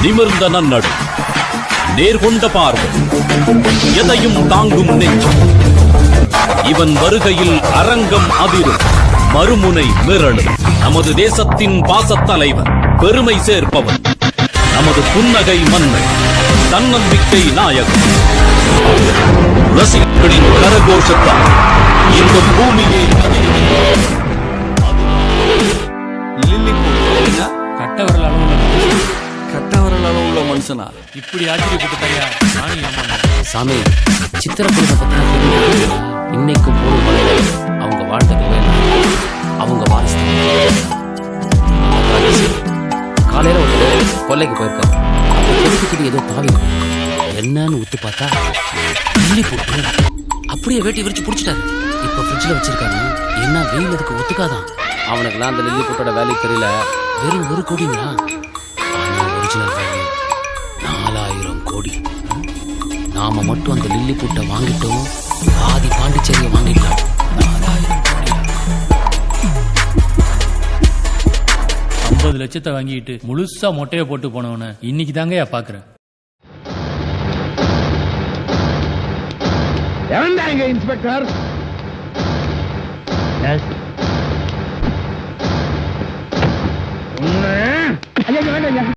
நிமிர்ந்த நன்னடை, நேர்கொண்ட பார்வை, எதையும் தாங்கும் நெஞ்சம். இவன் வருகையில் அரங்கம் அதிரும், மறுமுனை மிரளும். நமது தேசத்தின் பாசத்தலைவர், பெருமை சேர்ப்பவன், நமது புன்னகை மன்னன், தன்னம்பிக்கை நாயகன். ரசிகர்களின் கரகோஷத்தால் இந்த பூமியை கட்டவரல் அளவுள்ள மனுஷனா இப்படி ஆச்சரியப்பட்டுட்டாயா? சாமி, சித்திர குடும்பத்தை இன்னைக்கும் போர் மலையில அவங்க வாழ்ந்தது அவங்க வாரிசு. காலையில ஒரு கொல்லைக்கு போயிருக்காங்க. அப்ப ஏதோ தாவி என்னன்னு உத்து பார்த்தா கிள்ளி போட்டு அப்படியே வேட்டி விரிச்சு பிடிச்சிட்டாரு. இப்ப ஃப்ரிட்ஜ்ல வச்சிருக்காங்க. என்ன வெயில் அதுக்கு ஒத்துக்காதான். அவனுக்குலாம் அந்த லில்லி பூட்டோட வேல்யூ தெரியல. வெறும் 1 கோடிங்களா? ஒரிஜினல் வேல்யூ 4000 கோடி. நாம மட்டும் அந்த லில்லி பூட்டை வாங்கிட்டோம், ஆதி பாண்டிச்சேரியை வாங்கிடலாம். 4000 கோடி. 50 லட்சத்தை வாங்கிட்டு முழுசா மொட்டையை போட்டு போனவன இன்னைக்கு தாங்க பாக்குறேன். இன்ஸ்பெக்டர்